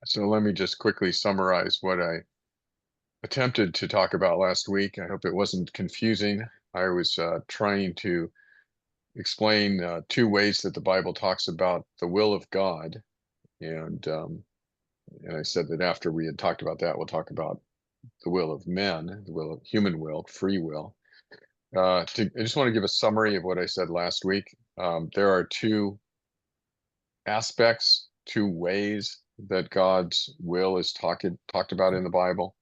So let me just quickly summarize what I attempted to talk about last week. I hope it wasn't confusing. I was trying to explain two ways that the Bible talks about the will of God, and um, and I said that after we had talked about that, we'll talk about the will of men, the will of human will, free will. I just want to give a summary of what I said last week. There are two aspects, two ways that God's will is talked about in the Bible.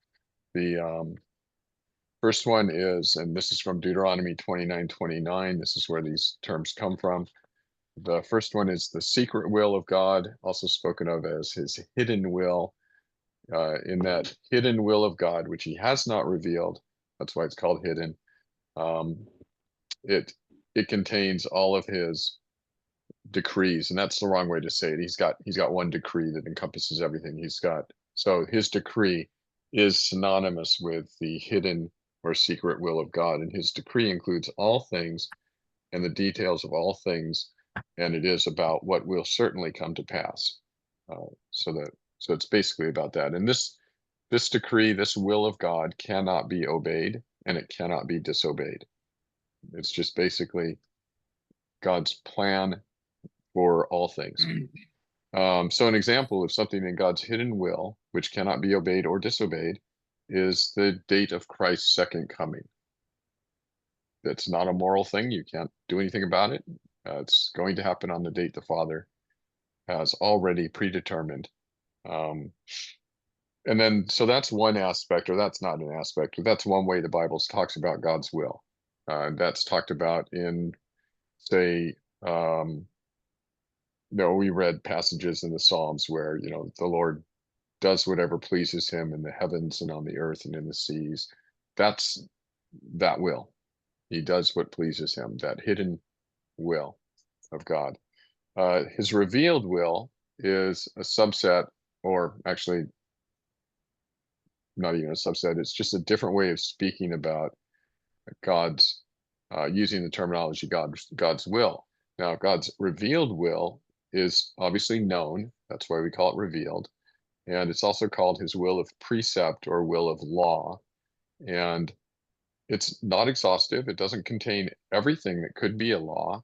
The first one is, and this is from Deuteronomy 29:29. This is where these terms come from. The first one is the secret will of God, also spoken of as his hidden will. In that hidden will of God, which he has not revealed, that's why it's called hidden. Um, it it contains all of his decrees, and that's the wrong way to say it. He's got one decree that encompasses everything. So his decree is synonymous with the hidden or secret will of God, and his decree includes all things and the details of all things, and it is about what will certainly come to pass. So it's basically about that. And this decree, this will of God, cannot be obeyed and it cannot be disobeyed. It's just basically God's plan for all things. So an example of something in God's hidden will, which cannot be obeyed or disobeyed, is the date of Christ's second coming. That's not a moral thing. You can't do anything about it. It's going to happen on the date the Father has already predetermined. Um, and then, so that's one aspect, or that's not an aspect, but that's one way the Bible talks about God's will. That's talked about in, say, we read passages in the Psalms where, the Lord does whatever pleases him in the heavens and on the earth and in the seas. That's that will. He does what pleases him, that hidden will of God. His revealed will is a subset, or actually not even a subset. It's just a different way of speaking about God's, using the terminology God's will. Now, God's revealed will is obviously known. That's why we call it revealed. And it's also called his will of precept or will of law. And it's not exhaustive. It doesn't contain everything that could be a law,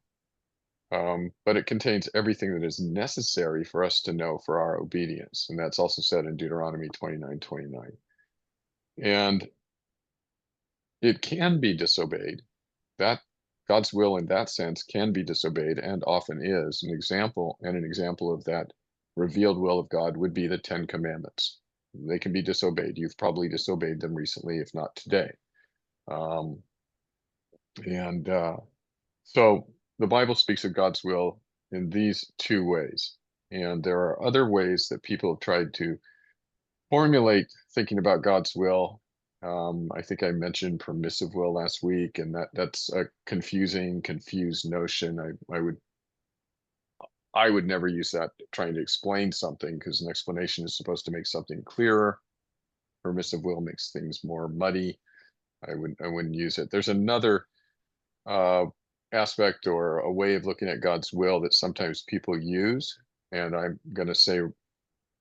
but it contains everything that is necessary for us to know for our obedience. And that's also said in Deuteronomy 29:29. And it can be disobeyed. That God's will in that sense can be disobeyed and often is. An example of that revealed will of God would be the Ten Commandments. They can be disobeyed. You've probably disobeyed them recently, if not today. Um, and so the Bible speaks of God's will in these two ways. And there are other ways that people have tried to formulate thinking about God's will. I think I mentioned permissive will last week, and that's a confused notion. I would never use that trying to explain something, because an explanation is supposed to make something clearer. Permissive will makes things more muddy. I wouldn't use it. There's another uh, aspect or a way of looking at God's will that sometimes people use, and I'm going to say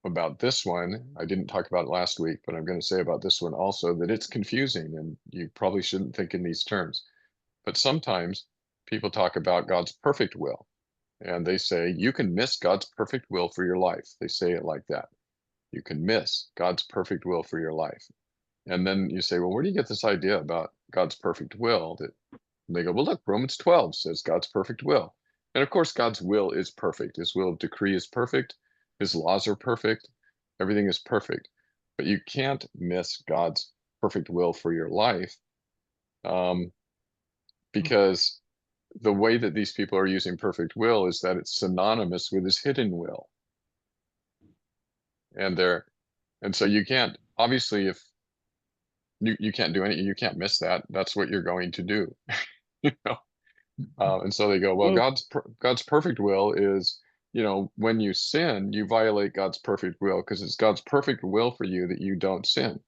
about this one, I didn't talk about it last week, but I'm going to say about this one also that it's confusing and you probably shouldn't think in these terms. But sometimes people talk about God's perfect will and they say you can miss God's perfect will for your life. They say it like that. You can miss God's perfect will for your life. And then you say, well, where do you get this idea about God's perfect will? And they go, well, look, Romans 12 says God's perfect will. And of course, God's will is perfect. His will of decree is perfect. His laws are perfect. Everything is perfect. But you can't miss God's perfect will for your life, um, because the way that these people are using perfect will is that it's synonymous with his hidden will. And they're, and so you can't, obviously, if you can't do anything, you can't miss that. That's what you're going to do. you know? And so they go, well, Well, God's perfect will is, when you sin, you violate God's perfect will because it's God's perfect will for you that you don't sin.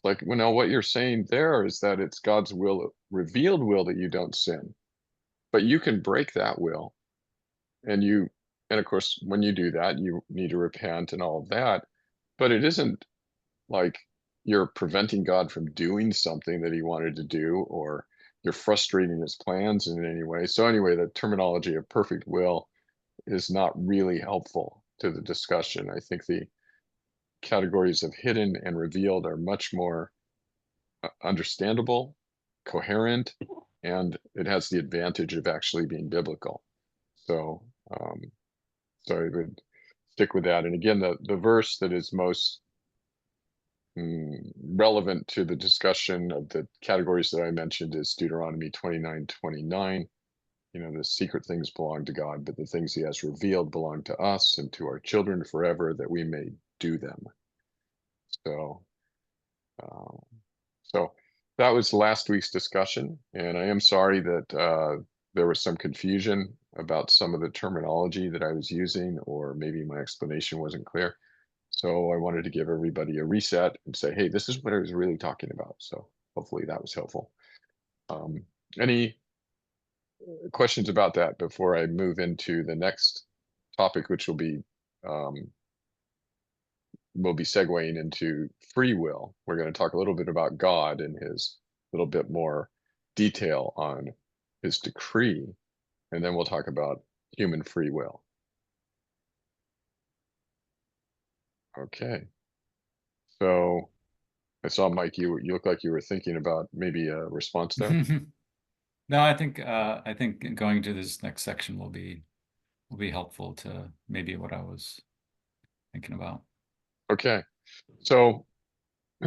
Like, what you're saying there is that it's God's will, revealed will, that you don't sin, but you can break that will, and of course, when you do that, you need to repent and all of that. but it isn't like you're preventing God from doing something that he wanted to do, or you're frustrating his plans in any way. So anyway, the terminology of perfect will is not really helpful to the discussion. I think the categories of hidden and revealed are much more understandable, coherent, and it has the advantage of actually being biblical. So, um, so I would stick with that. And again, the verse that is most relevant to the discussion of the categories that I mentioned is Deuteronomy 29:29. You know, the secret things belong to God, but the things he has revealed belong to us and to our children forever, that we may do them. So, uh, so that was last week's discussion, and I am sorry that there was some confusion about some of the terminology that I was using, or maybe my explanation wasn't clear. So I wanted to give everybody a reset and say, hey, this is what I was really talking about. So hopefully that was helpful. Any questions about that before I move into the next topic, which um, will be segueing into free will. We're going to talk a little bit about God and his little bit more detail on his decree, and then we'll talk about human free will. Okay. So I saw, Mike, you look like you were thinking about maybe a response there. No, I think going to this next section will be helpful to maybe what I was thinking about. Okay. So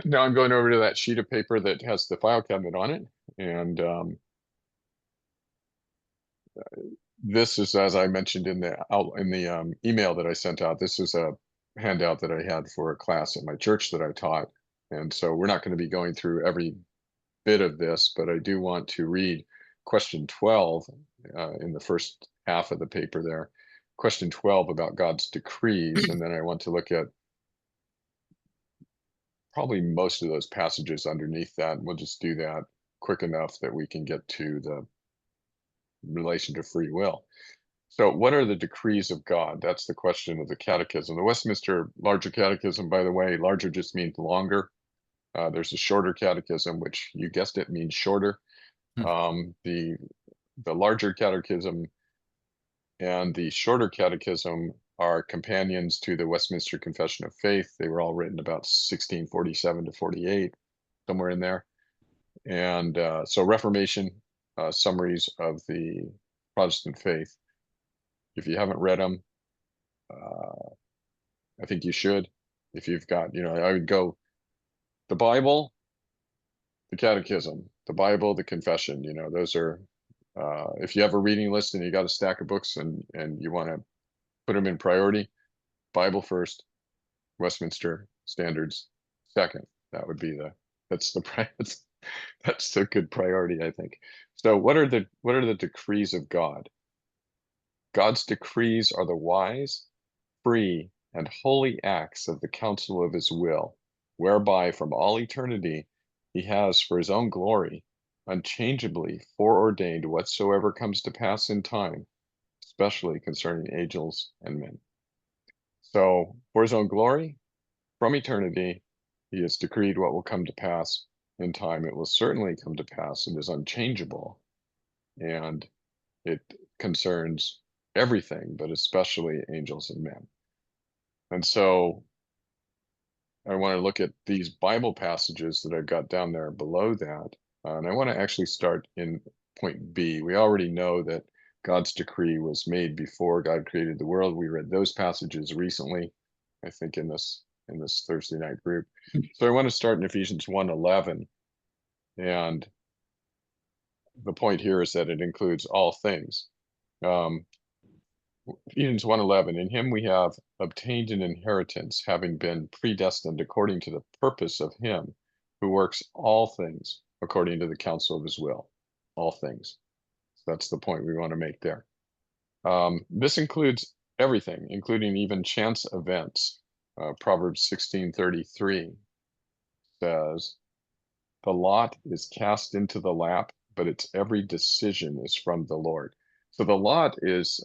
now I'm going over to that sheet of paper that has the file cabinet on it. And this is, as I mentioned in the email that I sent out, this is a handout that I had for a class at my church that I taught. And so we're not going to be going through every bit of this, but I do want to read question 12 in the first half of the paper there. Question 12 about God's decrees. And then I want to look at probably most of those passages underneath that. We'll just do that quick enough that we can get to the relation to free will. So, what are the decrees of God? That's the question of the Catechism. The Westminster Larger Catechism, by the way, larger just means longer. There's a shorter catechism, which you guessed it means shorter. Hmm. The larger catechism and the shorter catechism are companions to the Westminster Confession of Faith. They were all written about 1647 to 48, somewhere in there. And so Reformation summaries of the Protestant faith. If you haven't read them, uh, I think you should. If you've got, I would go the Bible, the Catechism, the Bible, the Confession. Those are. If you have a reading list and you got a stack of books and you want to put them in priority, Bible first, Westminster Standards second. That would be that's the that's the good priority, I think. So what are the decrees of God? God's decrees are the wise, free, and holy acts of the counsel of his will, whereby from all eternity he has for his own glory unchangeably foreordained whatsoever comes to pass in time, especially concerning angels and men. So for his own glory, from eternity, he has decreed what will come to pass in time. It will certainly come to pass. It is unchangeable, and it concerns everything, but especially angels and men. And so I want to look at these Bible passages that I've got down there below that. And I want to actually start in point B. We already know that God's decree was made before God created the world. We read those passages recently, I think in this Thursday night group. So I want to start in Ephesians 1:11. And the point here is that it includes all things. Um, Ephesians 1:11, in him we have obtained an inheritance, having been predestined according to the purpose of him who works all things according to the counsel of his will. All things. So that's the point we want to make there. This includes everything, including even chance events. Proverbs 16:33 says, the lot is cast into the lap, but its every decision is from the Lord. So the lot is,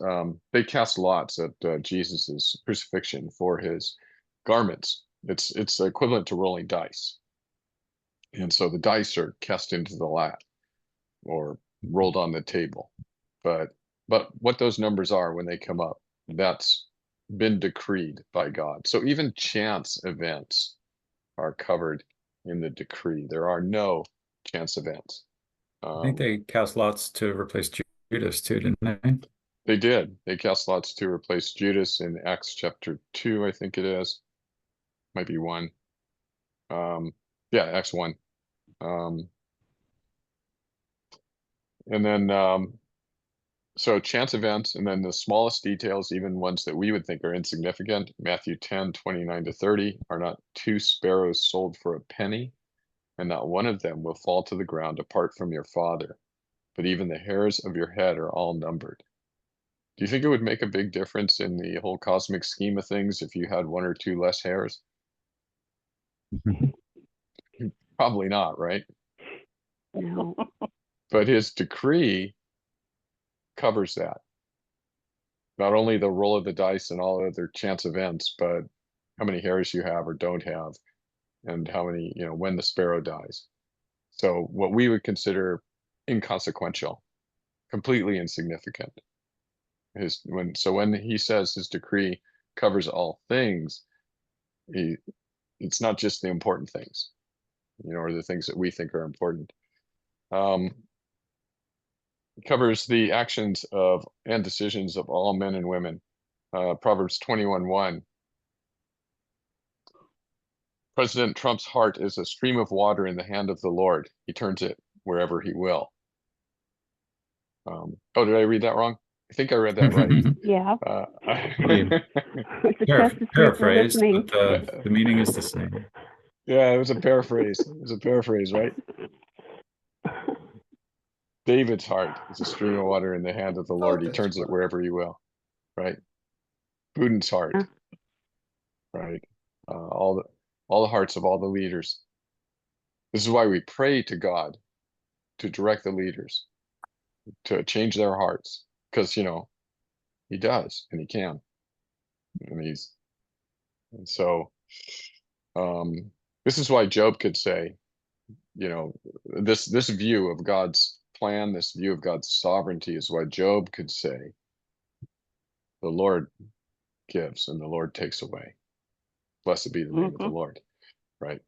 they cast lots at Jesus's crucifixion for his garments. It's equivalent to rolling dice. And so the dice are cast into the lap or rolled on the table. But what those numbers are when they come up, that's been decreed by God. So even chance events are covered in the decree. There are no chance events. I think they cast lots to replace Judas too, didn't they? They did. They cast lots to replace Judas in Acts chapter 2, I think it is. Might be 1. Yeah, Acts 1. And then so chance events, and then the smallest details, even ones that we would think are insignificant. Matthew 10:29-30, are not 2 sparrows sold for a penny, and not one of them will fall to the ground apart from your Father. But even the hairs of your head are all numbered. Do you think it would make a big difference in the whole cosmic scheme of things if you had 1 or 2 less hairs? Probably not, right? No. But his decree covers that. Not only the roll of the dice and all other chance events, but how many hairs you have or don't have, and how many, when the sparrow dies. So what we would consider inconsequential, completely insignificant. When he says his decree covers all things, it's not just the important things, or the things that we think are important. It covers the actions of and decisions of all men and women. Proverbs 21:1. President Trump's heart is a stream of water in the hand of the Lord. He turns it wherever he will. Oh, did I read that wrong? I think I read that right. Yeah. Paraphrased, but the meaning is the same. Yeah, it was a paraphrase. It was a paraphrase, right? David's heart is a stream of water in the hand of the Lord. He turns it wherever he will, right? Putin's heart, right? All the hearts of all the leaders. This is why we pray to God to direct the leaders, to change their hearts, because he does, and he can, and so this is why Job could say, this view of God's plan, this view of God's sovereignty is why Job could say, the Lord gives and the Lord takes away. Blessed be the name of the Lord, right?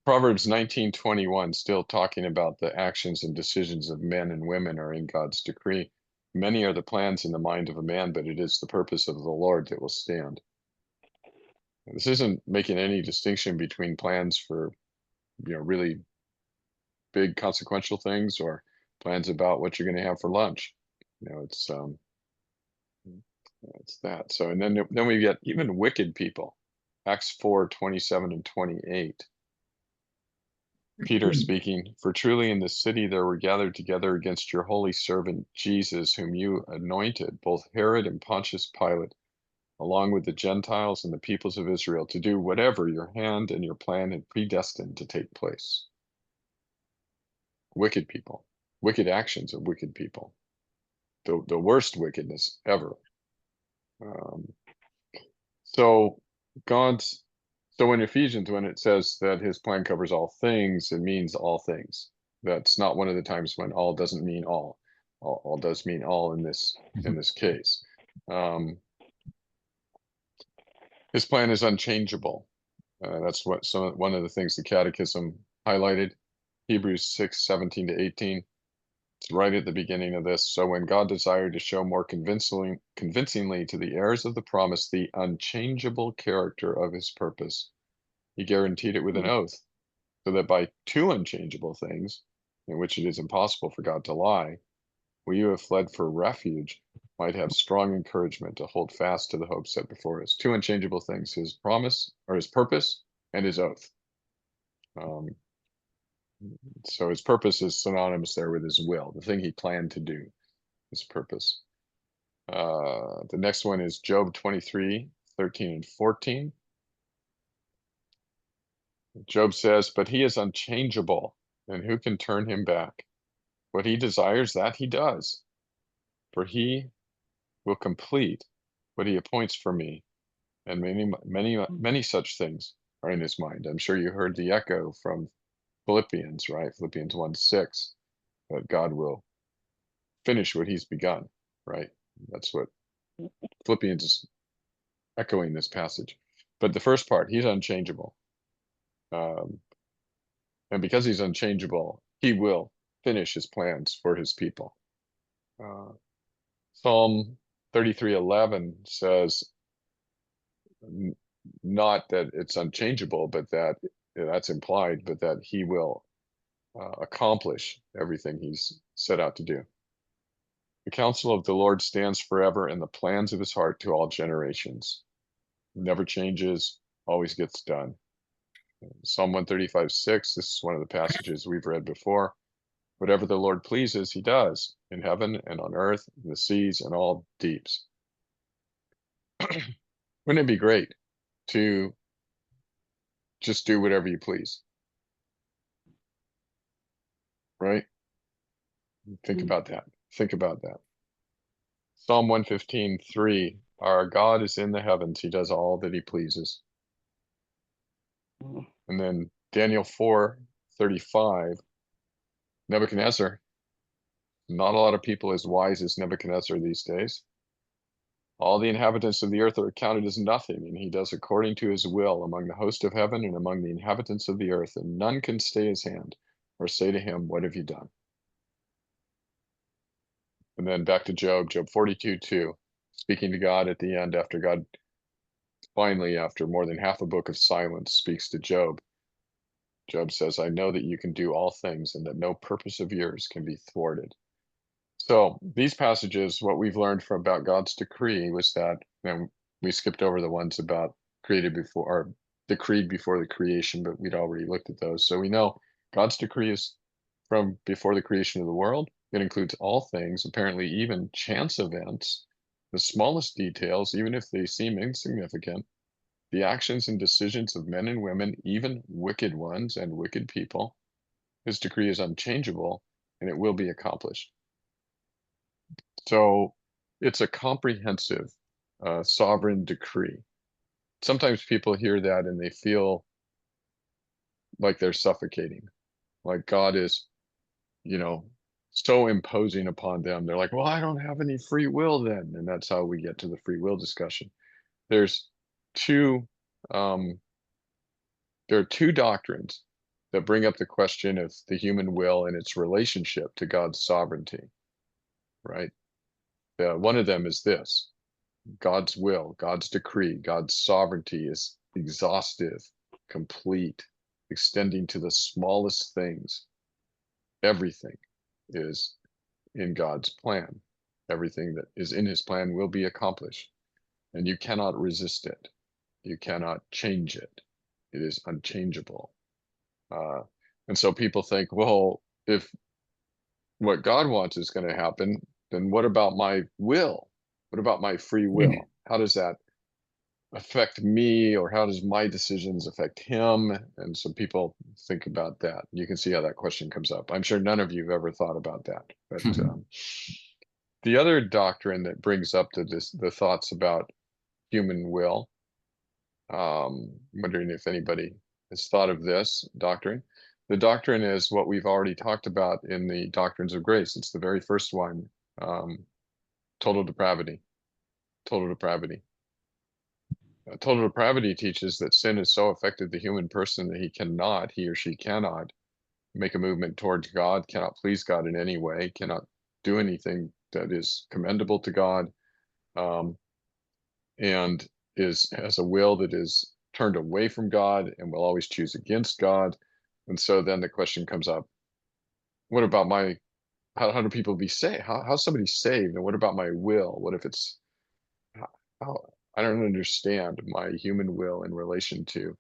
Proverbs 19:21, still talking about the actions and decisions of men and women are in God's decree. Many are the plans in the mind of a man, but it is the purpose of the Lord that will stand. This isn't making any distinction between plans for, really big consequential things or plans about what you're going to have for lunch. It's that. So, and then we get even wicked people. Acts 4:27-28. Peter speaking, for truly in the city there were gathered together against your holy servant Jesus, whom you anointed, both Herod and Pontius Pilate, along with the Gentiles and the peoples of Israel, to do whatever your hand and your plan had predestined to take place. Wicked people, wicked actions of wicked people, the worst wickedness ever. So in Ephesians, when it says that his plan covers all things, it means all things. That's not one of the times when all doesn't mean all. All does mean all in this case. His plan is unchangeable. That's one of the things the Catechism highlighted. Hebrews 6:17-18. It's right at the beginning of this. So when God desired to show more convincingly to the heirs of the promise the unchangeable character of his purpose, he guaranteed it with an oath, so that by 2 unchangeable things, in which it is impossible for God to lie, we who have fled for refuge might have strong encouragement to hold fast to the hope set before us. 2 unchangeable things: his promise, or his purpose, and his oath. So his purpose is synonymous there with his will, the thing he planned to do, his purpose. The next one is Job 23:13-14. Job says, but he is unchangeable, and who can turn him back? What he desires, that he does. For he will complete what he appoints for me. And many such things are in his mind. I'm sure you heard the echo from Philippians, right? Philippians 1:6, that God will finish what he's begun, right? That's what Philippians is echoing this passage. But the first part, he's unchangeable. And because he's unchangeable, he will finish his plans for his people. Psalm 33:11 says, not that it's unchangeable, but that's implied, but that he will accomplish everything he's set out to do. The counsel of the Lord stands forever, and the plans of his heart to all generations. Never changes, always gets done. Psalm 135:6, this is one of the passages we've read before. Whatever the Lord pleases, he does, in heaven and on earth, in the seas and all deeps. Wouldn't it be great to just do whatever you please? Right? Think about that. Think about that. Psalm 115:3, our God is in the heavens. He does all that he pleases. And then Daniel 4:35, Nebuchadnezzar, not a lot of people as wise as Nebuchadnezzar these days. All the inhabitants of the earth are counted as nothing, and he does according to his will among the host of heaven and among the inhabitants of the earth, and none can stay his hand or say to him, what have you done? And then back to Job 42:2, speaking to God at the end, after God finally, after more than half a book of silence, speaks to Job. Job says, I know that you can do all things and that no purpose of yours can be thwarted. So these passages, what we've learned from about God's decree was that, and we skipped over the ones about created before, or decreed before the creation, but we'd already looked at those. So we know God's decree is from before the creation of the world. It includes all things, apparently even chance events, the smallest details, even if they seem insignificant, the actions and decisions of men and women, even wicked ones and wicked people. His decree is unchangeable, and it will be accomplished. So it's a comprehensive, sovereign decree. Sometimes people hear that and they feel like they're suffocating, like God is, so imposing upon them. They're like, well, I don't have any free will then. And that's how we get to the free will discussion. There are two doctrines that bring up the question of the human will and its relationship to God's sovereignty, right? One of them is this: God's will, God's decree, God's sovereignty is exhaustive, complete, extending to the smallest things. Everything is in God's plan. Everything that is in his plan will be accomplished, and you cannot resist it. You cannot change it. It is unchangeable. And so people think, well, if what God wants is going to happen, then what about my will? What about my free will? How does that affect me, or how does my decisions affect him? And so people think about that. You can see how that question comes up. I'm sure none of you have ever thought about that. But the other doctrine that brings up the thoughts about human will, wondering if anybody has thought of this doctrine. The doctrine is what we've already talked about in the Doctrines of Grace. It's the very first one, total depravity. Total depravity. Total depravity teaches that sin has so affected the human person that he or she cannot make a movement towards God, cannot please God in any way, cannot do anything that is commendable to God, and has a will that is turned away from God and will always choose against God. And so then the question comes up, what about how do people be saved? How's somebody saved? And what about my will? What if it's, I don't understand my human will in relation to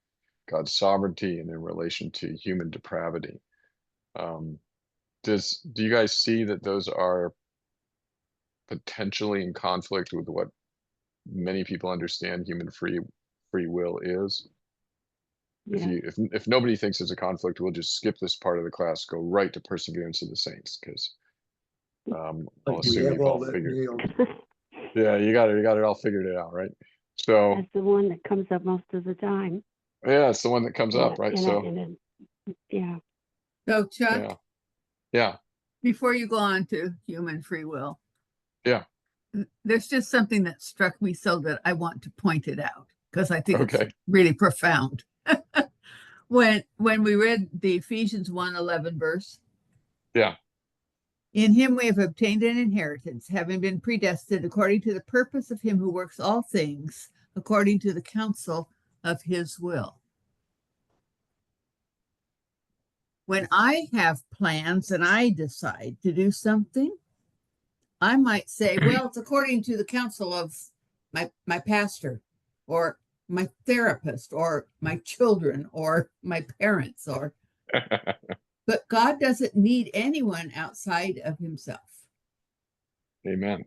God's sovereignty and in relation to human depravity. Do you guys see that those are potentially in conflict with what many people understand human free will is? Yeah. If nobody thinks it's a conflict, we'll just skip this part of the class, go right to perseverance of the saints, because I'll Like we assume have you've all all that figured. nailed. Yeah, you got it all figured it out, right? So That's the one that comes up most of the time. yeah, it's the one that comes up, right? So yeah. So Chuck, yeah, yeah, before you go on to human free will, yeah. there's just something that struck me so that I want to point it out because I think Okay. it's really profound. When we read the Ephesians 1:11 verse, Yeah. in him we have obtained an inheritance, having been predestined according to the purpose of him who works all things according to the counsel of his will. When I have plans and I decide to do something, I might say, well, it's according to the counsel of my pastor or my therapist or my children or my parents but God doesn't need anyone outside of himself. Amen.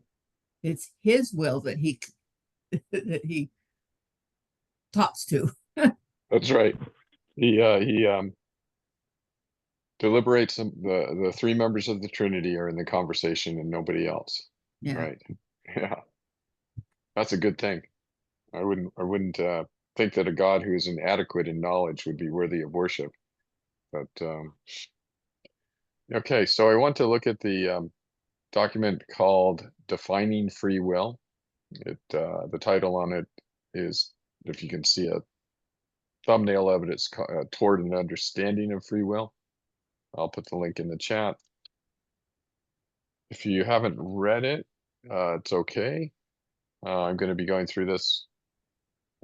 It's his will that he talks to. That's right. He deliberates the three members of the Trinity are in the conversation and nobody else. Yeah. Right. Yeah. That's a good thing. I wouldn't think that a God who is inadequate in knowledge would be worthy of worship. But okay, so I want to look at the document called Defining Free Will. The title on it is, if you can see a thumbnail of it, it's Toward an Understanding of Free Will. I'll put the link in the chat. If you haven't read it, it's okay. I'm going to be going through this.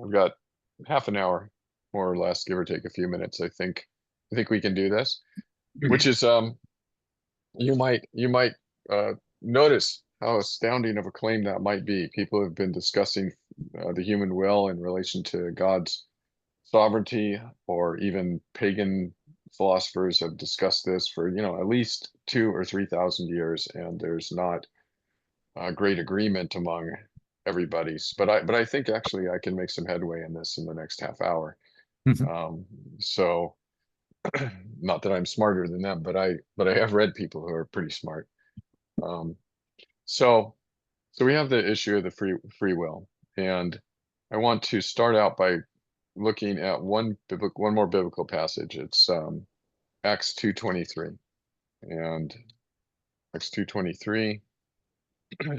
I've got half an hour, more or less, give or take a few minutes. I think we can do this, which is you might notice how astounding of a claim that might be. People have been discussing the human will in relation to God's sovereignty, or even pagan philosophers have discussed this for at least 2,000 or 3,000 years, and there's not a great agreement among everybody's. But I think actually I can make some headway in this in the next half hour. So not that I'm smarter than them, but I have read people who are pretty smart. So we have the issue of the free will, and I want to start out by looking at one more biblical passage. It's Acts 2:23, and Acts 2:23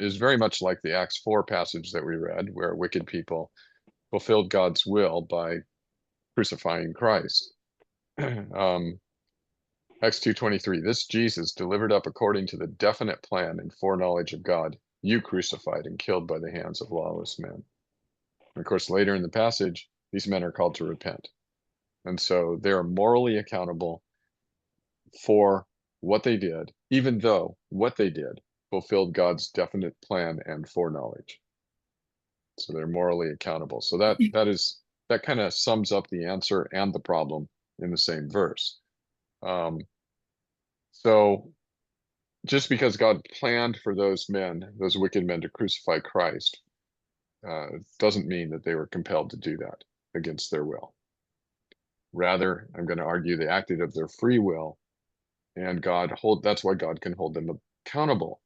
is very much like the Acts 4 passage that we read, where wicked people fulfilled God's will by crucifying Christ. Acts 2:23, this Jesus, delivered up according to the definite plan and foreknowledge of God, you crucified and killed by the hands of lawless men. And of course, later in the passage, these men are called to repent. And so they are morally accountable for what they did, even though what they did fulfilled God's definite plan and foreknowledge. So they're morally accountable. So that kind of sums up the answer and the problem in the same verse. So just because God planned for those wicked men, to crucify Christ, doesn't mean that they were compelled to do that against their will. Rather, I'm going to argue they acted of their free will, and that's why God can hold them accountable.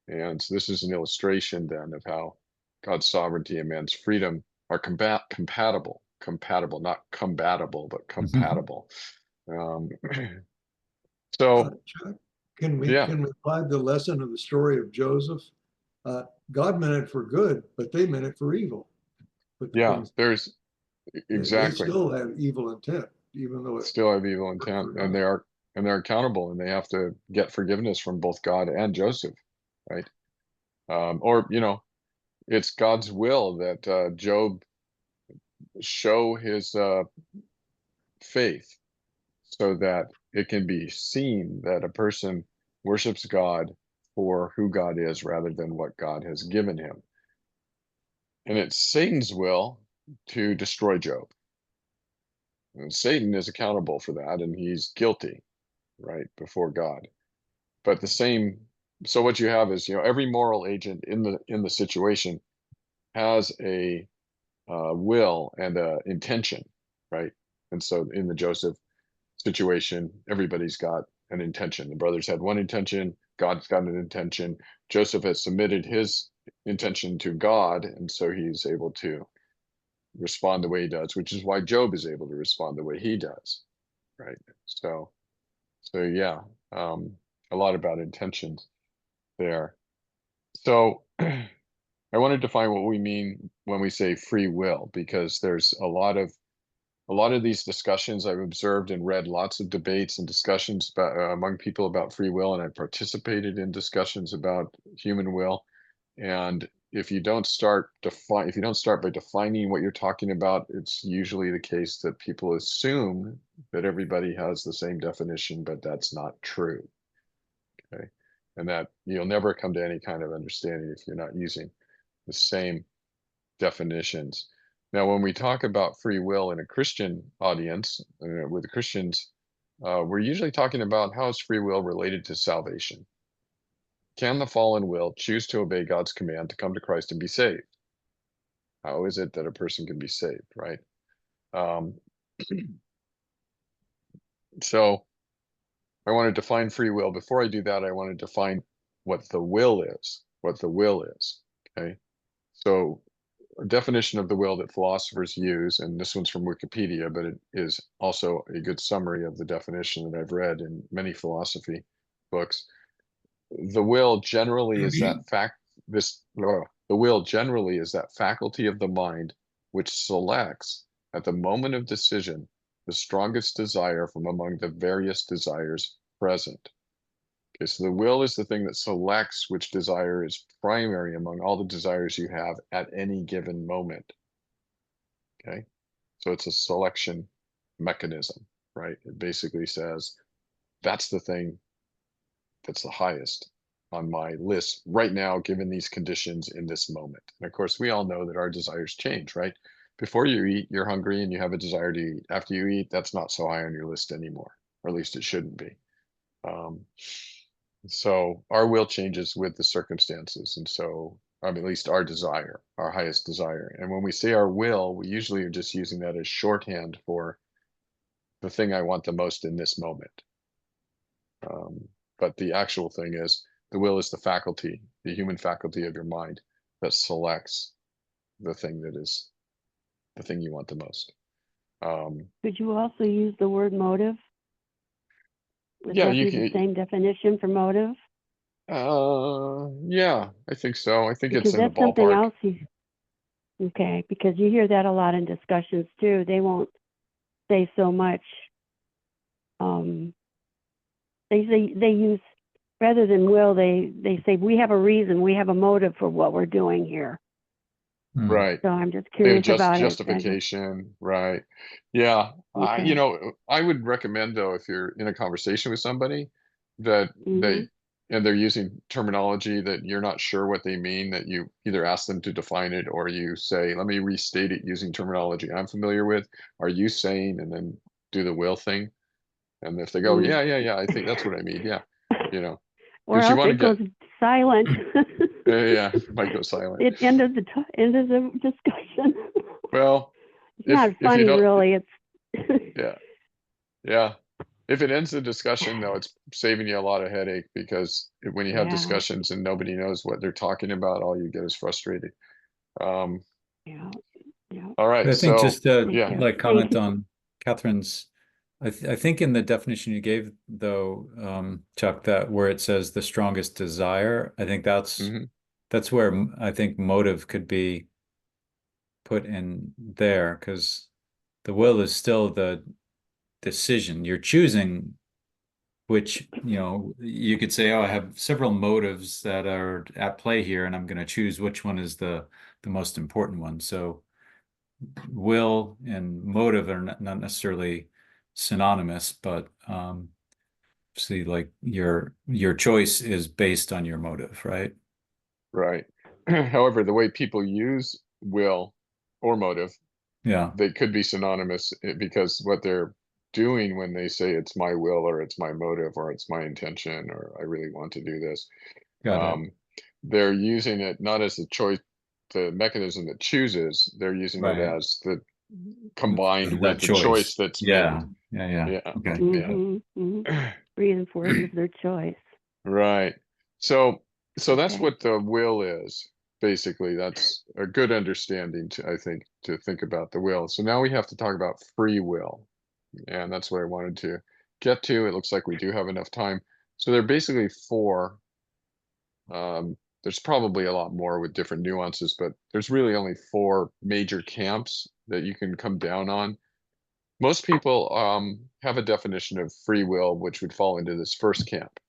And so this is an illustration then of how God's sovereignty and man's freedom are compatible, not combatable, but compatible. So Chuck, can we yeah. apply the lesson of the story of Joseph? God meant it for good, but they meant it for evil. But there's exactly. They still have evil intent, even though still have evil intent, and they're accountable, and they have to get forgiveness from both God and Joseph, right? Or it's God's will that Job show his faith, so that it can be seen that a person worships God for who God is rather than what God has given him. And it's Satan's will to destroy Job. And Satan is accountable for that, and he's guilty, right, before God. But so what you have is, every moral agent in the situation has a will and a intention, right? And so in the Joseph situation, everybody's got an intention. The brothers had one intention, God's got an intention. Joseph has submitted his intention to God, and so he's able to respond the way he does, which is why Job is able to respond the way he does, right? So yeah, a lot about intentions there. So I want to define what we mean when we say free will, because there's a lot of these discussions I've observed and read lots of debates and discussions about, among people about free will, and I participated in discussions about human will. And if you don't start by defining what you're talking about, it's usually the case that people assume that everybody has the same definition, but that's not true. Okay. And that you'll never come to any kind of understanding if you're not using the same definitions. Now, when we talk about free will in a Christian audience, with Christians, we're usually talking about how is free will related to salvation. Can the fallen will choose to obey God's command to come to Christ and be saved? How is it that a person can be saved, right? So I want to define free will. Before I do that, I want to define what the will is. Okay? So a definition of the will that philosophers use, and this one's from Wikipedia, but it is also a good summary of the definition that I've read in many philosophy books. The will generally is that the will generally is that faculty of the mind which selects at the moment of decision the strongest desire from among the various desires present. Okay, so the will is the thing that selects which desire is primary among all the desires you have at any given moment. Okay, so it's a selection mechanism, right? It basically says that's the thing that's the highest on my list right now, given these conditions in this moment. And of course, we all know that our desires change, right? Before you eat, you're hungry and you have a desire to eat. After you eat, that's not so high on your list anymore, or at least it shouldn't be. So our will changes with the circumstances. And so, at least our desire, our highest desire. And when we say our will, we usually are just using that as shorthand for the thing I want the most in this moment. But the actual thing is, the will is the faculty, the human faculty of your mind that selects the thing that is the thing you want the most. Could you also use the word motive? Would Yeah, that you be the can. same definition for motive? Yeah, I think so. I think it's Because in the that's something ballpark. else okay, because you hear that a lot in discussions too. They won't say so much. They use, rather than will, they say we have a reason, we have a motive for what we're doing here. Right. So I'm just Yeah, curious about justification, right? Yeah, Okay. I would recommend though, if you're in a conversation with somebody that Mhm. they're using terminology that you're not sure what they mean, that you either ask them to define it or you say, let me restate it using terminology I'm familiar with. Are you saying, and then do the will thing? And if they go, Mm. yeah, I think that's what I mean. Yeah, Or because you else want to it goes get, silent. yeah, it might go silent. It end of the discussion. Well, It's not if you funny, don't, really. It's yeah. Yeah. If it ends the discussion, though, it's saving you a lot of headache, because when you have yeah, discussions and nobody knows what they're talking about, all you get is frustrated. Um, yeah, yeah. all right. I think So just to Thank yeah. you. like Thank comment you. on Catherine's, I think in the definition you gave though, Chuck, that where it says the strongest desire, I think that's Mhm. where I think motive could be put in there, because the will is still the decision. You're choosing which, you could say, oh, I have several motives that are at play here, and I'm going to choose which one is the most important one. So will and motive are not necessarily synonymous, but see, like your choice is based on your motive, right? Right. However, the way people use will or motive, Yeah, they could be synonymous, because what they're doing when they say it's my will or it's my motive or it's my intention or I really want to do this, got it. um, they're using it not as the choice, the mechanism that chooses. They're using it Right. as the combined That with the choice choice. that's Yeah. made. Yeah. Yeah, Okay. Reinforces their choice. right. So that's Okay. what the will is. basically, that's a good understanding to, I think, to think about the will. So now we have to talk about free will. And that's what I wanted to get to. It looks like we do have enough time. So there are basically four. There's probably a lot more with different nuances, but there's really only four major camps that you can come down on. Most people have a definition of free will, which would fall into this first camp.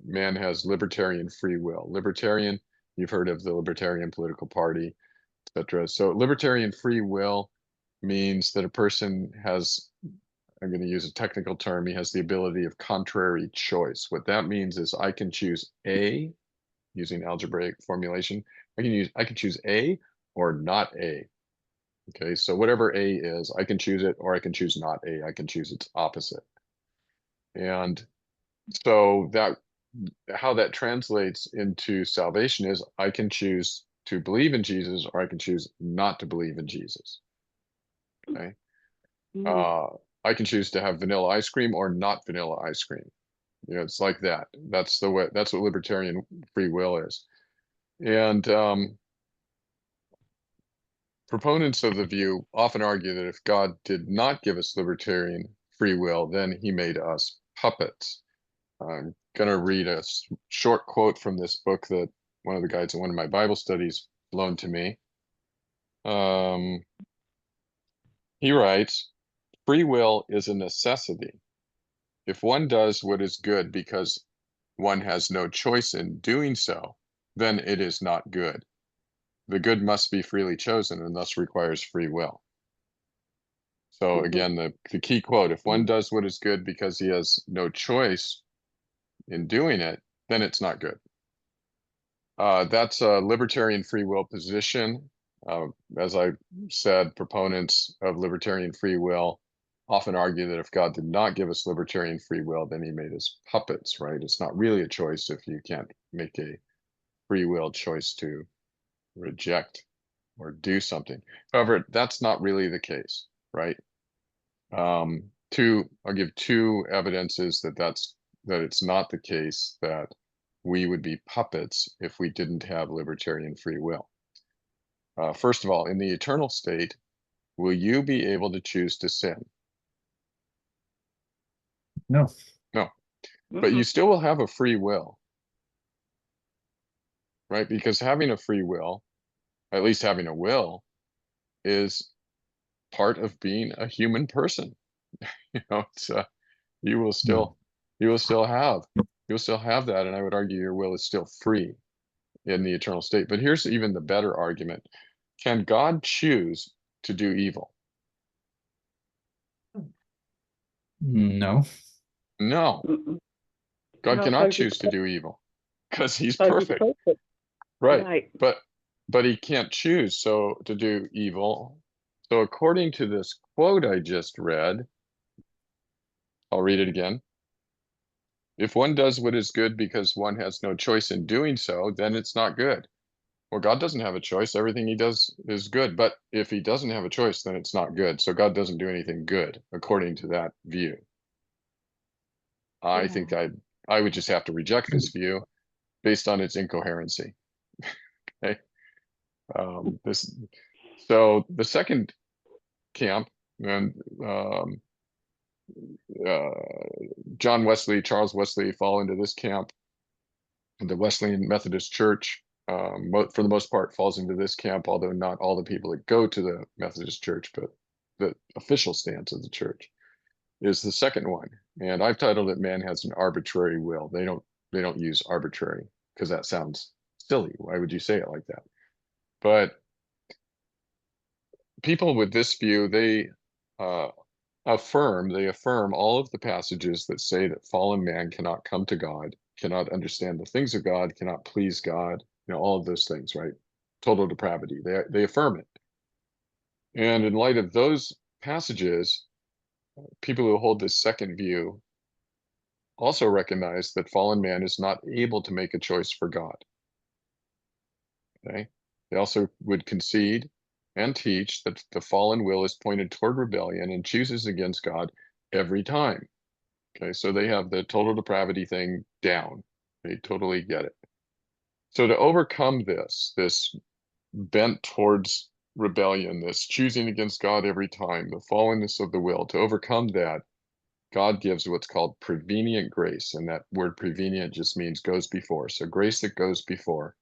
Man has libertarian free will. Libertarian, you've heard of the Libertarian Political Party, etc. So libertarian free will means that a person has, I'm going to use a technical term, he has the ability of contrary choice. What that means is I can choose A, using algebraic formulation, I can choose A or not A. Okay, so whatever A is, I can choose it or I can choose not A. I can choose its opposite. And so that, how that translates into salvation is I can choose to believe in Jesus or I can choose not to believe in Jesus. Okay. I can choose to have vanilla ice cream or not vanilla ice cream. You know, it's like that. That's the way, that's what libertarian free will is. And proponents of the view often argue that if God did not give us libertarian free will, then he made us puppets. I'm going to read a short quote from this book that one of the guys in one of my Bible studies loaned to me. He writes, free will is a necessity. If one does what is good because one has no choice in doing so, then it is not good. The good must be freely chosen and thus requires free will. So again, the key quote, if one does what is good because he has no choice in doing it, then it's not good. That's a libertarian free will position. As I said, proponents of libertarian free will often argue that if God did not give us libertarian free will, then he made us puppets, right? It's not really a choice if you can't make a free will choice to reject or do something. However, that's not really the case, right? I'll give two evidences that it's not the case that we would be puppets if we didn't have libertarian free will. First of all, in the eternal state, will you be able to choose to sin? No. No, but you still will have a free will, right? Because having a free will, at least having a will, is part of being a human person. You know, it's you will still have that, and I would argue your will is still free in the eternal state. But here's even the better argument. Can God choose to do evil? No. No, God No, cannot 'cause he's choose to do evil because he's 'cause he's perfect. perfect. Right. Right. But he can't choose so to do evil. So according to this quote I just read, I'll read it again. If one does what is good because one has no choice in doing so, then it's not good. Well, God doesn't have a choice. Everything he does is good. But if he doesn't have a choice, then it's not good. So God doesn't do anything good according to that view. I think I would just have to reject this view based on its incoherency. Okay. So the second camp, and John Wesley, Charles Wesley fall into this camp. The Wesleyan Methodist Church, for the most part, falls into this camp, although not all the people that go to the Methodist Church, but the official stance of the church is the second one. And I've titled it "Man Has an Arbitrary Will." They don't use arbitrary because that sounds silly. Why would you say it like that? But people with this view, they affirm all of the passages that say that fallen man cannot come to God, cannot understand the things of God, cannot please God, you know, all of those things, right? Total depravity. They affirm it. And in light of those passages, people who hold this second view also recognize that fallen man is not able to make a choice for God. Okay. They also would concede and teach that the fallen will is pointed toward rebellion and chooses against God every time. Okay, so they have the total depravity thing down. They totally get it. So to overcome this bent towards rebellion, this choosing against God every time, the fallenness of the will, to overcome that, God gives what's called prevenient grace. And that word prevenient just means goes before. So grace that goes before.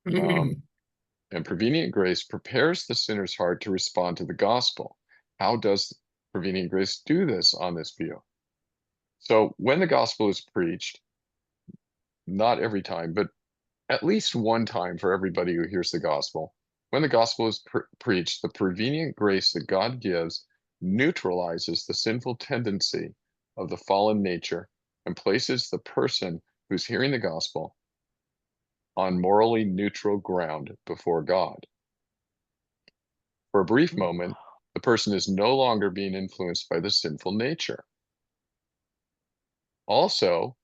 And prevenient grace prepares the sinner's heart to respond to the gospel. How does prevenient grace do this on this view? So when the gospel is preached, not every time, but at least one time for everybody who hears the gospel, when the gospel is preached, the prevenient grace that God gives neutralizes the sinful tendency of the fallen nature and places the person who's hearing the gospel on morally neutral ground before God. For a brief moment, the person is no longer being influenced by the sinful nature. Also,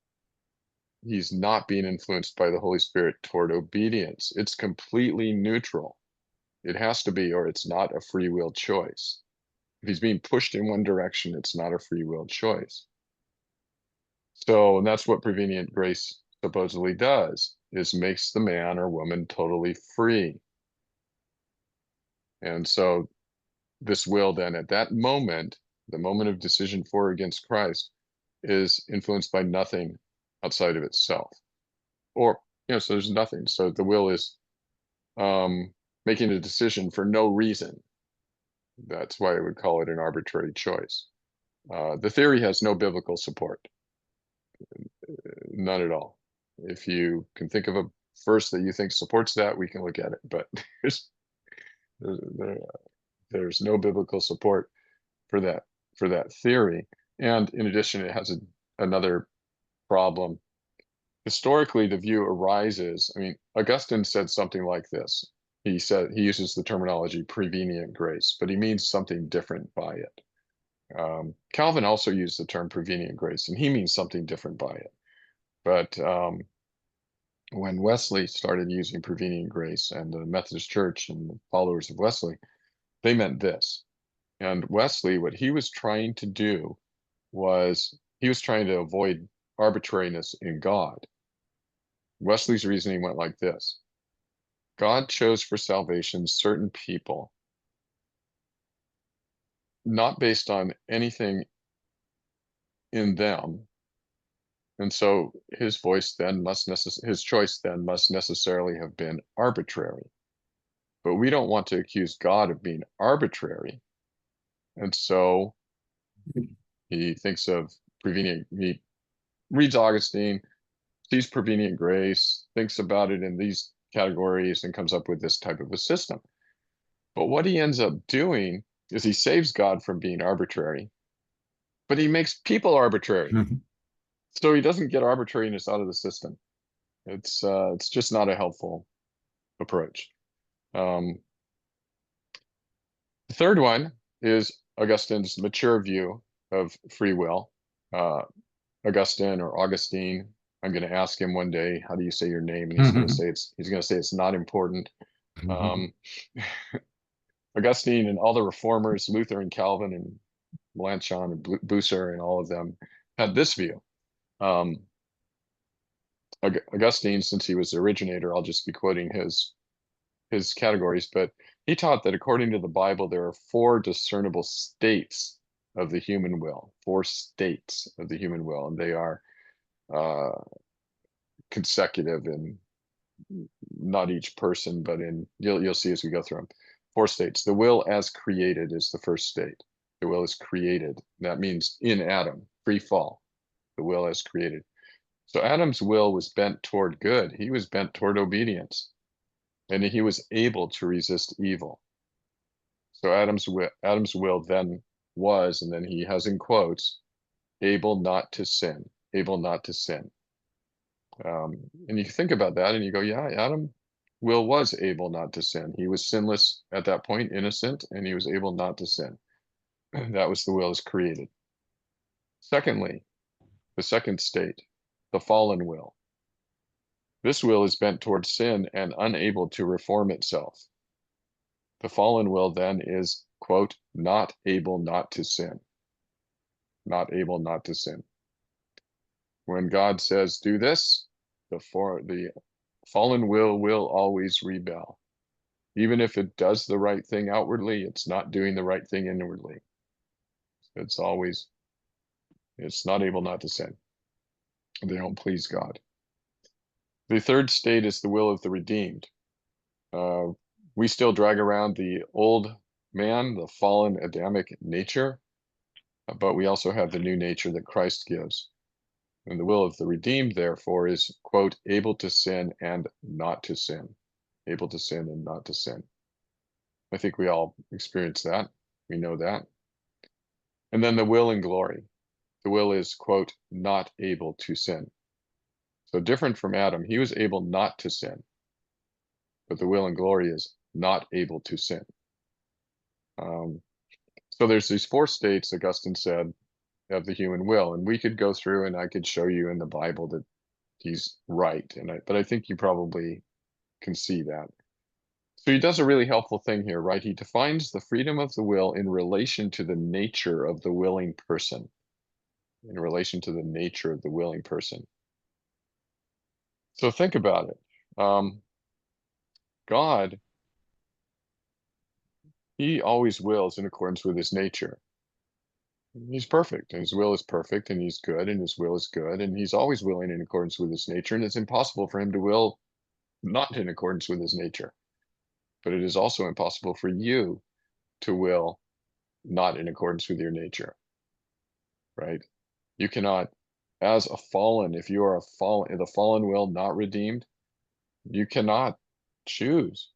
he's not being influenced by the Holy Spirit toward obedience. It's completely neutral. It has to be, or it's not a free will choice. If he's being pushed in one direction, it's not a free will choice. So, and that's what prevenient grace supposedly does, is makes the man or woman totally free. And so this will then at that moment, the moment of decision for or against Christ, is influenced by nothing outside of itself. Or, so there's nothing. So the will is making a decision for no reason. That's why I would call it an arbitrary choice. The theory has no biblical support. None at all. If you can think of a verse that you think supports that, we can look at it. But there's no biblical support for that theory. And in addition, it has another problem. Historically, the view arises, Augustine said something like this. He uses the terminology prevenient grace, but he means something different by it. Calvin also used the term prevenient grace, and he means something different by it. But when Wesley started using prevenient grace, and the Methodist Church and the followers of Wesley, they meant this. And Wesley, what he was trying to do was he was trying to avoid arbitrariness in God. Wesley's reasoning went like this. God chose for salvation certain people, not based on anything in them. And so his choice then must necessarily have been arbitrary. But we don't want to accuse God of being arbitrary. And so he thinks of prevenient, he reads Augustine, sees prevenient grace, thinks about it in these categories, and comes up with this type of a system. But what he ends up doing is he saves God from being arbitrary, but he makes people arbitrary. So he doesn't get arbitrariness out of the system. It's just not a helpful approach. The third one is Augustine's mature view of free will. Augustine or Augustine, I'm going to ask him one day, how do you say your name? And he's going to say it's not important. Augustine and all the reformers, Luther and Calvin and Melanchthon and Bucer and all of them had this view. Augustine, since he was the originator, I'll just be quoting his categories, but he taught that according to the Bible, there are 4 discernible states of the human will, 4 states of the human will, and they are consecutive in not each person, but in you'll see as we go through them. 4 states. The will as created is the first state. The will is created. That means in Adam, free fall. The will as created. So Adam's will was bent toward good. He was bent toward obedience, and he was able to resist evil. So Adam's will then was, and then he has in quotes, able not to sin, able not to sin. And you think about that and you go, yeah, Adam will was able not to sin. He was sinless at that point, innocent, and he was able not to sin. That was the will as created. Secondly, the second state, the fallen will. This will is bent towards sin and unable to reform itself. The fallen will then is, quote, not able not to sin. Not able not to sin. When God says, do this, the fallen will always rebel. Even if it does the right thing outwardly, it's not doing the right thing inwardly. It's not able not to sin. They don't please God. The third state is the will of the redeemed. We still drag around the old man, the fallen Adamic nature, but we also have the new nature that Christ gives. And the will of the redeemed, therefore, is, quote, able to sin and not to sin. Able to sin and not to sin. I think we all experience that. We know that. And then the will and glory. The will is, quote, not able to sin. So different from Adam, he was able not to sin. But the will and glory is not able to sin. So there's these four states, Augustine said, of the human will. And we could go through and I could show you in the Bible that he's right. But I think you probably can see that. So he does a really helpful thing here, right? He defines the freedom of the will in relation to the nature of the willing person. In relation to the nature of the willing person. So think about it. God, he always wills in accordance with his nature. He's perfect, and his will is perfect, and he's good, and his will is good, and he's always willing in accordance with his nature, and it's impossible for him to will not in accordance with his nature. But it is also impossible for you to will not in accordance with your nature, right? You cannot, as a fallen, if you are the fallen will not redeemed, you cannot choose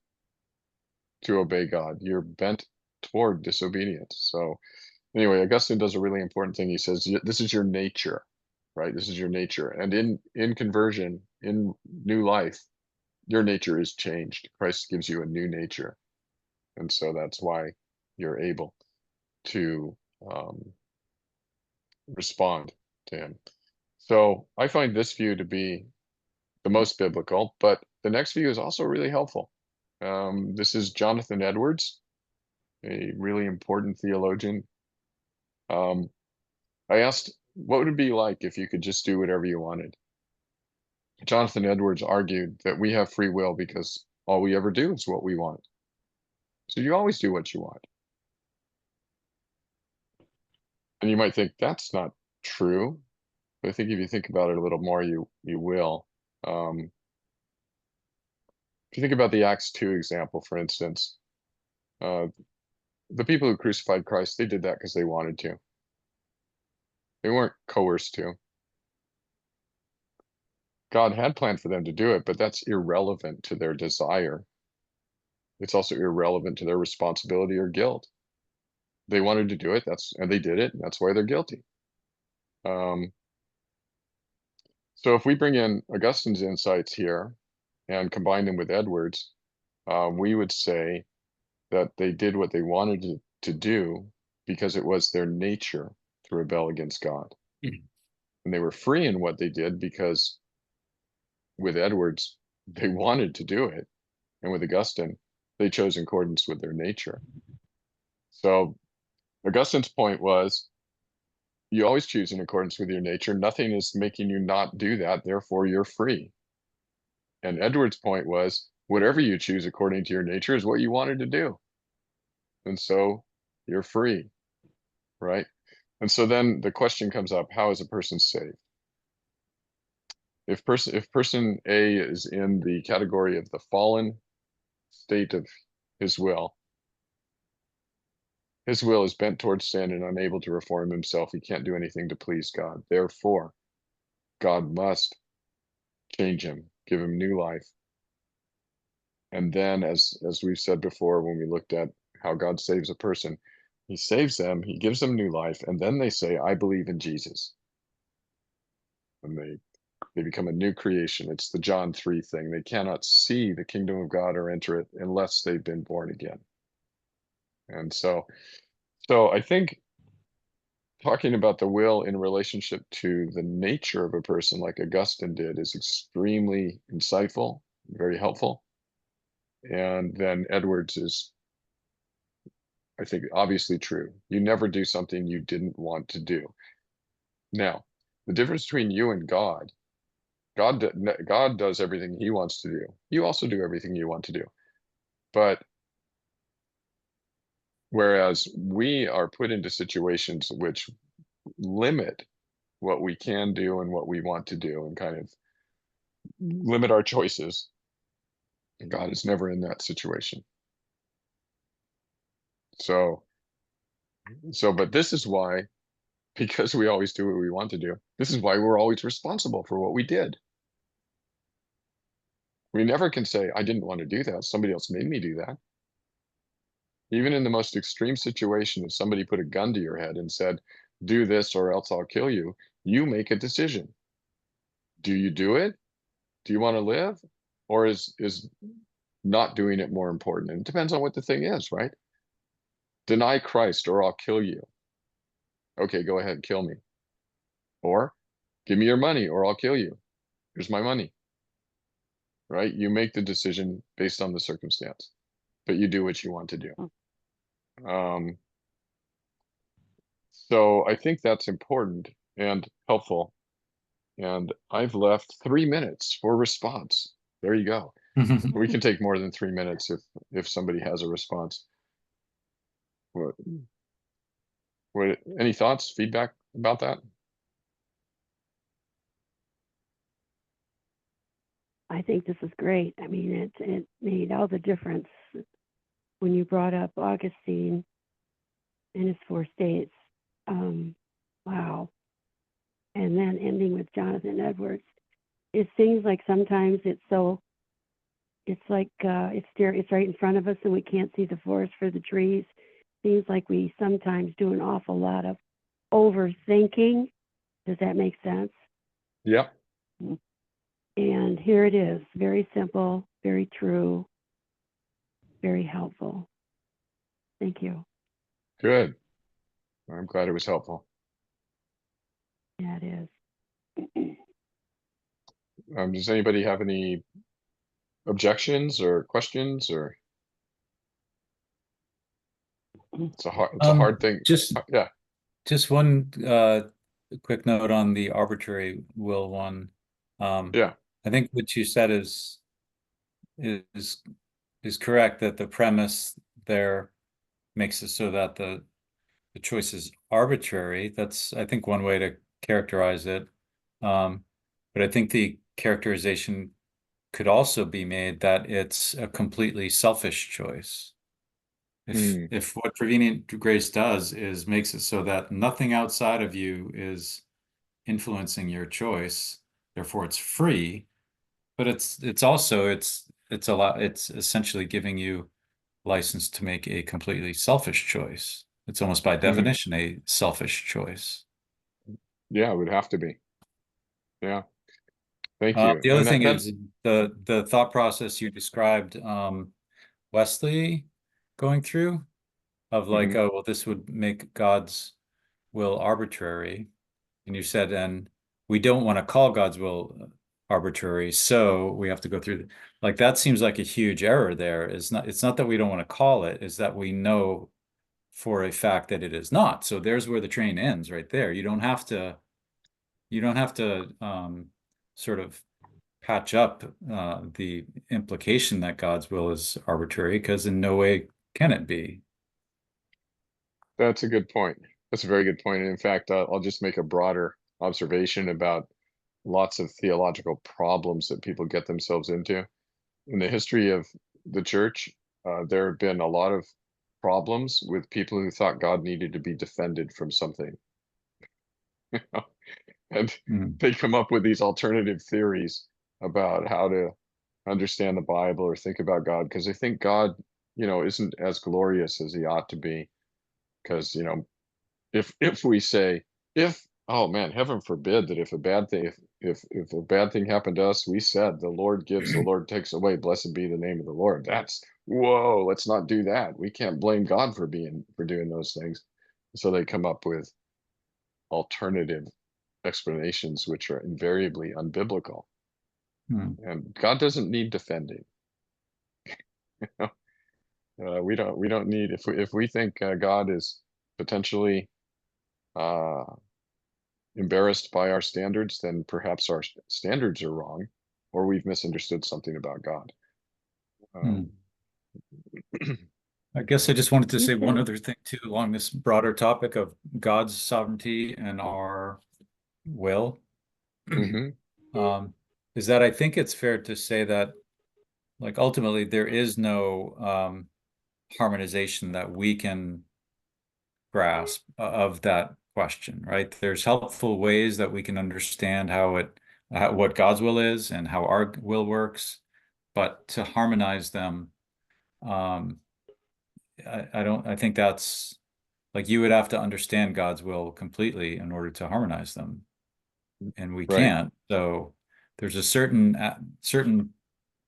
to obey God. You're bent toward disobedience. So anyway, Augustine does a really important thing. He says, this is your nature, right? This is your nature. And in conversion, in new life, your nature is changed. Christ gives you a new nature. And so that's why you're able to respond to him. So I find this view to be the most biblical, but the next view is also really helpful. This is Jonathan Edwards, a really important theologian. I asked, what would it be like if you could just do whatever you wanted? Jonathan Edwards argued that we have free will because all we ever do is what we want. So you always do what you want. And you might think that's not true, but I think if you think about it a little more, you will. If you think about the Acts 2 example, for instance, the people who crucified Christ, they did that because they wanted to. They weren't coerced to. God had planned for them to do it, but that's irrelevant to their desire. It's also irrelevant to their responsibility or guilt. They wanted to do it, and they did it, and that's why they're guilty. So if we bring in Augustine's insights here and combine them with Edwards, we would say that they did what they wanted to do because it was their nature to rebel against God. And they were free in what they did because with Edwards, they wanted to do it. And with Augustine, they chose in accordance with their nature. So Augustine's point was, you always choose in accordance with your nature. Nothing is making you not do that. Therefore, you're free. And Edwards' point was, whatever you choose according to your nature is what you wanted to do. And so you're free, right? And so then the question comes up, how is a person saved? If person A is in the category of the fallen state of his will is bent towards sin and unable to reform himself. He can't do anything to please God. Therefore, God must change him, give him new life. And then, as we've said before, when we looked at how God saves a person, he saves them, he gives them new life, and then they say, I believe in Jesus. And they become a new creation. It's the John 3 thing. They cannot see the kingdom of God or enter it unless they've been born again. And so I think talking about the will in relationship to the nature of a person like Augustine did is extremely insightful, very helpful. And then Edwards is, I think, obviously true. You never do something you didn't want to do. Now, the difference between you and God God does everything he wants to do. You also do everything you want to do. But whereas we are put into situations which limit what we can do and what we want to do and kind of limit our choices. And God is never in that situation. So, but this is why, because we always do what we want to do, this is why we're always responsible for what we did. We never can say, I didn't want to do that. Somebody else made me do that. Even in the most extreme situation, if somebody put a gun to your head and said, do this or else I'll kill you, you make a decision. Do you do it? Do you want to live? Or is not doing it more important? And it depends on what the thing is, right? Deny Christ or I'll kill you. Okay, go ahead, kill me. Or give me your money or I'll kill you. Here's my money. Right? You make the decision based on the circumstance, but you do what you want to do. So I think that's important and helpful. And I've left 3 minutes for response. There you go. We can take more than 3 minutes if somebody has a response. What any thoughts, feedback about that? I think this is great. I mean, it made all the difference when you brought up Augustine and his 4 states. Wow. And then ending with Jonathan Edwards. It seems like sometimes it's like it's right in front of us and we can't see the forest for the trees. Seems like we sometimes do an awful lot of overthinking. Does that make sense? Yep. And here it is, very simple, very true, very helpful. Thank you. Good. I'm glad it was helpful. Yeah, it is. Does anybody have any objections or questions or? It's a hard thing. Just Yeah. Just one quick note on the arbitrary will one. Yeah. I think what you said is correct, that the premise there makes it so that the choice is arbitrary. That's, I think, one way to characterize it. But I think the characterization could also be made that it's a completely selfish choice. If what prevenient grace does is makes it so that nothing outside of you is influencing your choice, therefore it's free, but it's also it's essentially giving you license to make a completely selfish choice. It's almost by definition a selfish choice. Yeah, it would have to be. Yeah. Thank you. The other And thing is the thought process you described, Wesley going through, of like, oh, well, this would make God's will arbitrary. And you said, and we don't want to call God's will arbitrary, so we have to go through like that. Seems like a huge error there. It's not that we don't want to call it, is that we know for a fact that it is not. So there's where the train ends right there. You don't have to sort of patch up the implication that God's will is arbitrary, because in no way can it be. that's a good point. That's a very good point. And in fact, I'll just make a broader observation about lots of theological problems that people get themselves into. In the history of the church, there have been a lot of problems with people who thought God needed to be defended from something. And they come up with these alternative theories about how to understand the Bible or think about God, because they think God, isn't as glorious as he ought to be. Because, if we say, oh man, heaven forbid that if a bad thing, if a bad thing happened to us, we said the Lord gives, the Lord takes away, blessed be the name of the Lord. That's, whoa, let's not do that. We can't blame God for doing those things. So they come up with alternative explanations, which are invariably unbiblical. And God doesn't need defending. We don't need, if we think God is potentially embarrassed by our standards, then perhaps our standards are wrong, or we've misunderstood something about God. I guess I just wanted to You say one said- other thing too, along this broader topic of God's sovereignty and our will. Mhm. Is that I think it's fair to say that, like, ultimately there is no harmonization that we can grasp of that question, right? There's helpful ways that we can understand what God's will is and how our will works, but to harmonize them, I think that's like you would have to understand God's will completely in order to harmonize them, and we Right. can't. So there's a certain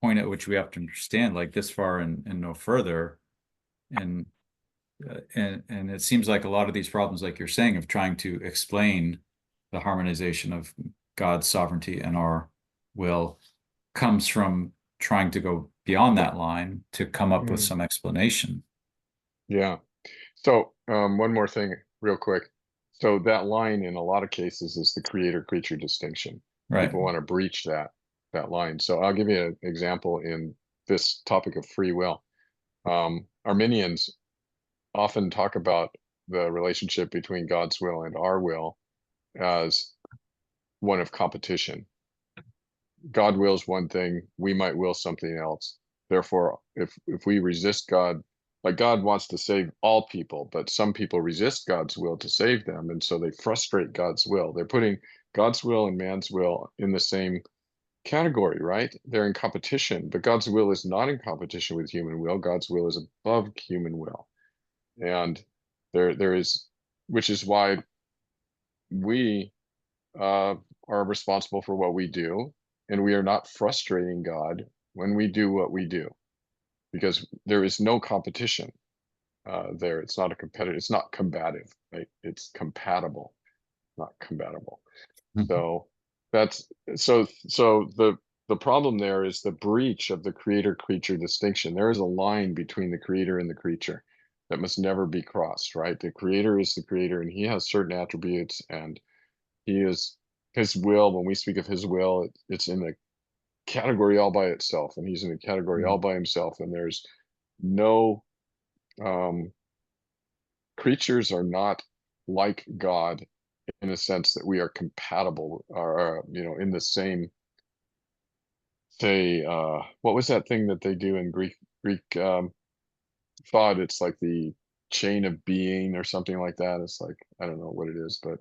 point at which we have to understand, like, this far and no further, and and it seems like a lot of these problems, like you're saying, of trying to explain the harmonization of God's sovereignty and our will comes from trying to go beyond that line to come up with some explanation. Yeah. So one more thing real quick. So that line in a lot of cases is the creator-creature distinction. Right. People want to breach that line. So I'll give you an example in this topic of free will. Arminians often talk about the relationship between God's will and our will as one of competition. God wills one thing, we might will something else. Therefore, if we resist God, like God wants to save all people, but some people resist God's will to save them, and so they frustrate God's will. They're putting God's will and man's will in the same category, right? They're in competition, but God's will is not in competition with human will. God's will is above human will. And there is, which is why we are responsible for what we do, and we are not frustrating God when we do what we do, because there is no competition there. It's not a competitive. It's not combative, right? It's compatible, not combatable. So that's so the problem there is the breach of the creator-creature distinction. There is a line between the creator and the creature that must never be crossed, right? The creator is the creator, and he has certain attributes, and he is his will. When we speak of his will, it's in a category all by itself, and he's in a category all by himself, and there's no creatures are not like God in a sense that we are compatible, or in the same, say, what was that thing that they do in Greek thought? It's like the chain of being or something like that. It's like, I don't know what it is, but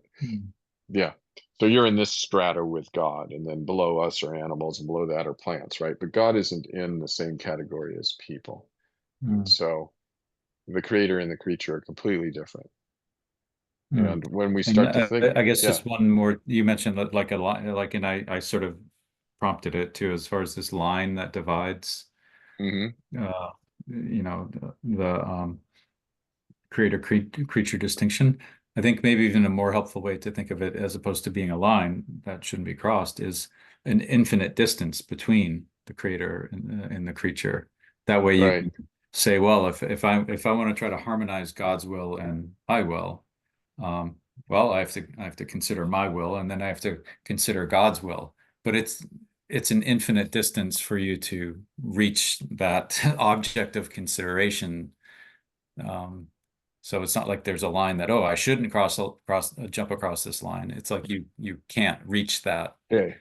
yeah. So you're in this strata with God, and then below us are animals, and below that are plants, right? But God isn't in the same category as people. So the creator and the creature are completely different. And when we And start to think, I guess yeah, just one more, you mentioned that like a line, like, and I sort of prompted it too, as far as this line that divides, mhm, the creator-creature distinction. I think maybe even a more helpful way to think of it, as opposed to being a line that shouldn't be crossed, is an infinite distance between the creator and the creature. That way you right, can say, well, if I want to try to harmonize God's will and my will, well, I have to consider my will, and then I have to consider God's will. But it's an infinite distance for you to reach that object of consideration. So it's not like there's a line that, oh, I shouldn't jump across this line. It's like you can't reach that yeah, you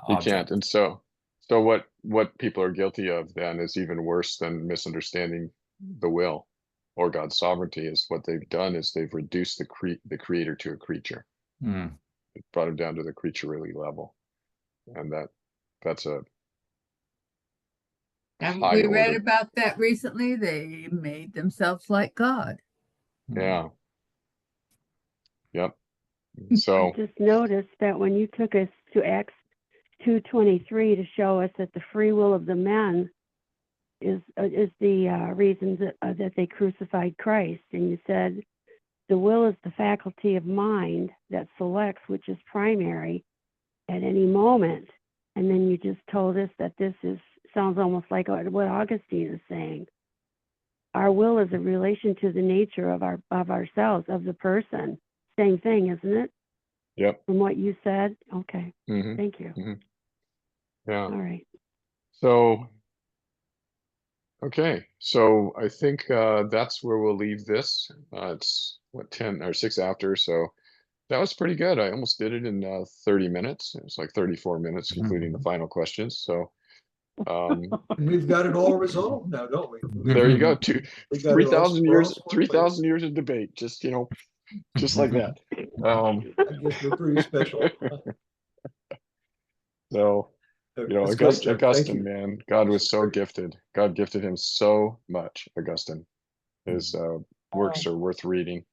can't. object. And so what people are guilty of then is even worse than misunderstanding the will or God's sovereignty. Is what they've done is they've reduced the creator to a creature. Mm. It brought him down to the creaturely level, and that's a Haven't high we read order. about that recently? They made themselves like God. Yeah. Yep. I So just noticed that when you took us to Acts 2:23 to show us that the free will of the men is the reason that they crucified Christ, and you said the will is the faculty of mind that selects which is primary at any moment, and then you just told us that sounds almost like what Augustine is saying. Our will is a relation to the nature of ourselves, of the person. Same thing, isn't it? Yep. from what you said? Okay, Hmm. thank you. Yeah. All right. So, okay. So I think that's where we'll leave this. It's what, 10 or 6 after. So that was pretty good. I almost did it in 30 minutes. It was like 34 minutes, including the final questions. So And we've got it all resolved now, don't we? there you go. We got it all 3,000 years, squared away. 3,000 years of debate. Just, just like that. I guess we're pretty special. So, That's great, Chuck. Thank Augustine, you. man, God was so Great. gifted. God gifted him so much, Augustine. His works are worth reading.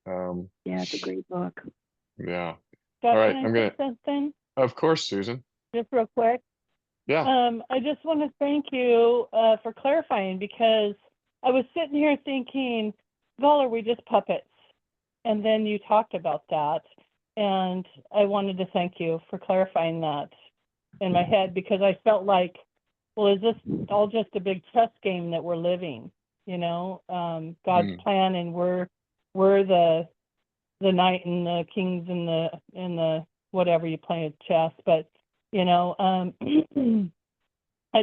Yeah, it's a great book. Yeah. Scott, All right, can I'm I gonna, say something of course, Susan. just real quick? Yeah. I just want to thank you for clarifying, because I was sitting here thinking, well, are we just puppets? And then you talked about that, and I wanted to thank you for clarifying that in my head, because I felt like, well, is this all just a big chess game that we're living? God's plan, and we're the knight and the kings and the whatever you play at chess. But I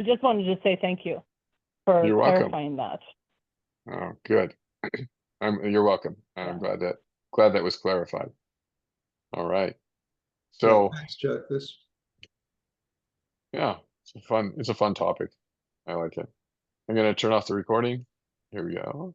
just wanted to say thank you for You're welcome. clarifying that. Oh, good. You're welcome. I'm glad that was clarified. All right. So Thanks, Chuck. yeah, it's a fun topic. I like it. I'm gonna turn off the recording. Here we go.